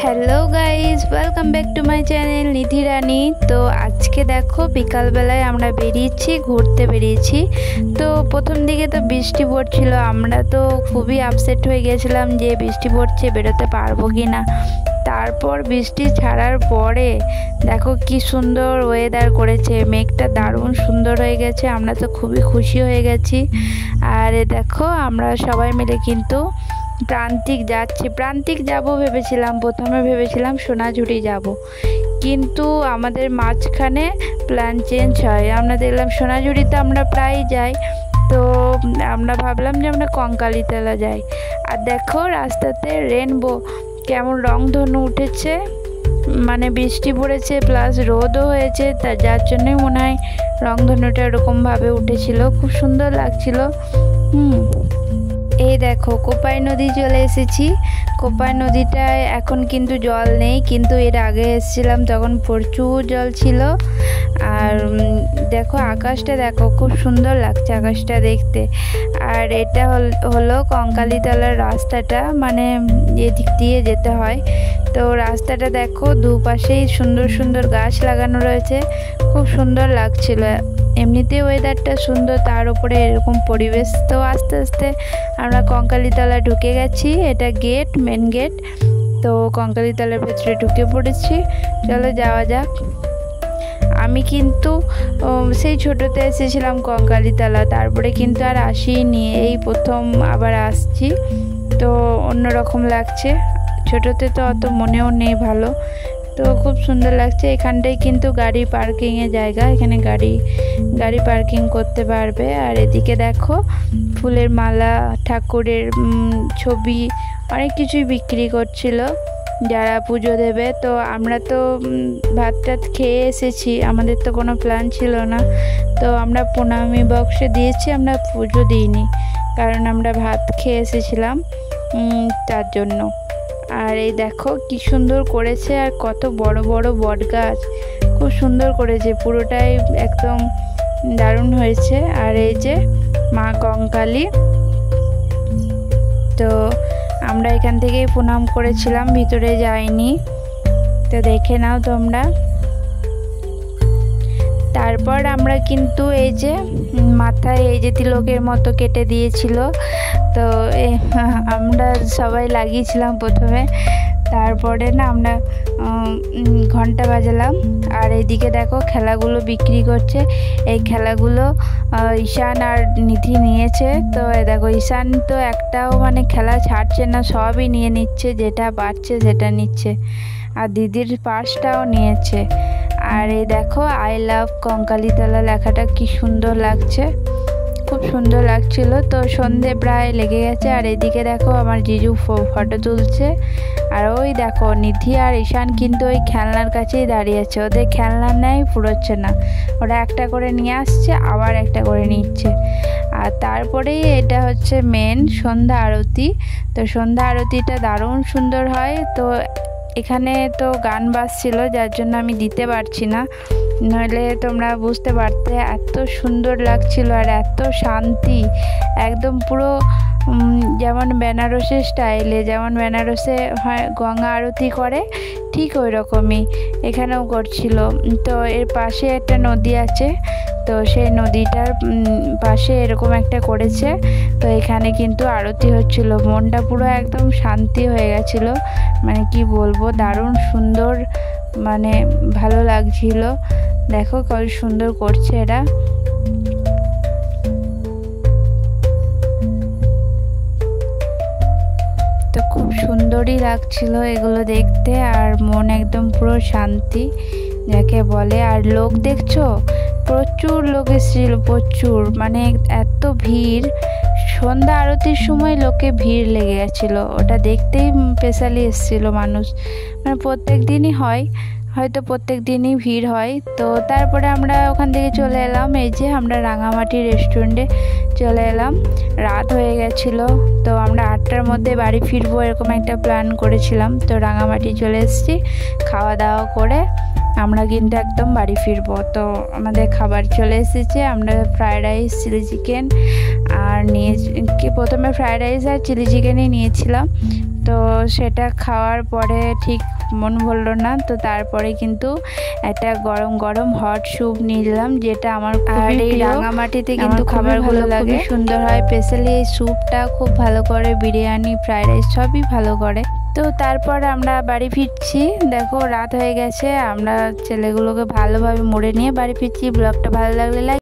Hello guys, welcome back to my channel Nidhi Rani. তো আজকে দেখো বিকালবেলায় আমরা ঘুরতে বেরিয়েছি। তো প্রথম দিকে তো বৃষ্টি পড়ছিল, আমরা তো খুবই আপসেট হয়ে গেছিলাম যে বৃষ্টি পড়ছে, বেরোতে পারবো কি না। তারপর বৃষ্টি ছাড়ার পরে দেখো কি সুন্দর ওয়েদার করেছে, মেঘটা দারুণ সুন্দর হয়ে গেছে। আমরা তো খুবই খুশি হয়ে গেছি। আর দেখো আমরা সবাই মিলে কিন্তু প্রান্তিক যাব ভেবেছিলাম, প্রথমে ভেবেছিলাম সোনাঝুরি যাব, কিন্তু আমাদের মাঝখানে প্ল্যান চেঞ্জ হয়। আমরা দেখলাম সোনাঝুরিতে আমরা প্রায় যাই, তো আমরা ভাবলাম যে আমরা কঙ্কালীতলা যাই। আর দেখো রাস্তাতে রেনবো কেমন রংধনু উঠেছে, মানে বৃষ্টি পড়েছে প্লাস রোদও হয়েছে, যার জন্যই মনে হয় রংধনুটা এরকমভাবে উঠেছিল, খুব সুন্দর লাগছিল। এই দেখো কোপাই নদী চলে এসেছি। কোপাই নদীটায় এখন কিন্তু জল নেই, কিন্তু এর আগে এসেছিলাম তখন প্রচুর জল ছিল। আর দেখো আকাশটা দেখো, খুব সুন্দর লাগছে আকাশটা দেখতে। আর এটা হলো কঙ্কালীতলার রাস্তাটা, মানে এদিক দিয়ে যেতে হয়। তো রাস্তাটা দেখো দুপাশেই সুন্দর সুন্দর গাছ লাগানো রয়েছে, খুব সুন্দর লাগছিল। এমনিতে ওয়েদারটা সুন্দর, তার উপরে এরকম পরিবেশ। তো আস্তে আস্তে আমরা কঙ্কালীতলা ঢুকে গেছি, এটা গেট, মেন গেট। তো কঙ্কালীতলার ভেতরে ঢুকে পড়েছি, চলো যাওয়া যাক। আমি কিন্তু সেই ছোটোতে এসেছিলাম কঙ্কালীতলা, তারপরে কিন্তু আর আসিনি, এই প্রথম আবার আসছি। তো অন্যরকম লাগছে, ছোটোতে তো অত মনেও নেই ভালো। তো খুব সুন্দর লাগছে। এখানটায় কিন্তু গাড়ি পার্কিংয়ের জায়গা, এখানে গাড়ি পার্কিং করতে পারবে। আর এদিকে দেখো ফুলের মালা, ঠাকুরের ছবি, অনেক কিছুই বিক্রি করছিল যারা পুজো দেবে। তো আমরা তো ভাত টাত খেয়ে এসেছি, আমাদের তো কোনো প্ল্যান ছিল না। তো আমরা প্রণামী বক্সে দিয়েছি, আমরা পুজো দিইনি, কারণ আমরা ভাত খেয়ে এসেছিলাম তার জন্য। আর এই দেখো কি সুন্দর করেছে, আর কত বড় বড় বট গাছ, খুব সুন্দর করেছে, পুরোটাই একদম দারুণ হয়েছে। আর এই যে মা কঙ্কালী, তো আমরা এখান থেকেই প্রণাম করেছিলাম, ভিতরে যাইনি, তো দেখে নাও তোমরা। তারপর আমরা কিন্তু এই যে মাথায় এই যে তিলকের মতো কেটে দিয়েছিল, তো আমরা সবাই লাগিয়েছিলাম প্রথমে। তারপরে না আমরা ঘন্টা বাজালাম। আর এইদিকে দেখো খেলাগুলো বিক্রি করছে, এই খেলাগুলো ঈশান আর নিধি নিয়েছে। তো দেখো ঈশান তো একটাও মানে খেলা ছাড়ছে না, সবই নিয়ে নিচ্ছে, যেটা পাচ্ছে সেটা নিচ্ছে। আর দিদির পার্সটাও নিয়েছে। আর এই দেখো আই লাভ কঙ্কালীতলা লেখাটা কি সুন্দর লাগছে, খুব সুন্দর লাগছিল। তো সন্ধে প্রায় লেগে গেছে। আর এদিকে দেখো আমার জিজু ফটো তুলছে। আর ওই দেখো নিধি আর ঈশান কিন্তু ওই খেলনার কাছেই দাঁড়িয়ে আছে, ওদের খেলনা নেই ফুরোচ্ছে না, ওরা একটা করে নিয়ে আসছে আবার একটা করে নিচ্ছে। আর তারপরেই এটা হচ্ছে মেন সন্ধ্যা আরতি। তো সন্ধ্যা আরতিটা দারুণ সুন্দর হয়। তো এখানে তো গান বাজছিল, যার জন্য আমি দিতে পারছি না, নইলে তোমরা বুঝতে পারতে, এত সুন্দর লাগছিল আর এত শান্তি, একদম পুরো যেমন বেনারসের স্টাইলে, যেমন বেনারসে হয় গঙ্গা আরতি করে, ঠিক ওই রকমই এখানেও করছিল। তো এর পাশে একটা নদী আছে, তো সেই নদীটার পাশে এরকম একটা করেছে। তো এখানে কিন্তু আরতি হচ্ছিল, মনটা পুরো একদম শান্তি হয়ে গেছিল, মানে কি বলবো, দারুণ সুন্দর, মানে ভালো লাগছিল। দেখো কত সুন্দর করছে এরা। তো খুব সুন্দরই লাগছিল এগুলো দেখতে, আর মন একদম পুরো শান্তি যাকে বলে। আর লোক দেখছো, প্রচুর লোক এসেছিল, প্রচুর, মানে এত ভিড়। সন্ধ্যা আরতির সময় লোকে ভিড় লেগে গেছিলো, ওটা দেখতেই স্পেশালি এসেছিলো মানুষ, মানে প্রত্যেক দিনই হয়, হয়তো প্রত্যেক দিনই ভিড় হয়। তো তারপরে আমরা ওখান থেকে চলে এলাম, এই যে আমরা রাঙামাটি রেস্টুরেন্টে চলে এলাম, রাত হয়ে গেছিলো। তো আমরা 8টার মধ্যে বাড়ি ফিরবো এরকম একটা প্ল্যান করেছিলাম। তো রাঙামাটি চলে এসেছি, খাওয়া দাওয়া করে আমরা কিন্তু একদম বাড়ি ফিরবো। তো আমাদের খাবার চলে এসেছে, আমরা ফ্রায়েড রাইস, চিলি চিকেন আর প্রথমে ফ্রায়েড রাইস আর চিলি চিকেনই নিয়েছিলাম, তো সেটা খাওয়ার পরে ঠিক মন ভরলো না, তো তারপরে কিন্তু একটা গরম গরম হট স্যুপ নিলাম, যেটা আমার আর এই রাঙামাটিতে কিন্তু খাবারগুলো খুবই সুন্দর হয়। স্পেশালি এই স্যুপটা খুব ভালো করে, বিরিয়ানি ফ্রাইড রাইস সবই ভালো করে। তো তারপর আমরা বাড়ি ফিরছি, দেখো রাত হয়ে গেছে। আমরা ছেলেগুলোকে ভালোভাবে মুড়ে নিয়ে বাড়ি ফিরছি। ব্লগটা ভালো লাগলে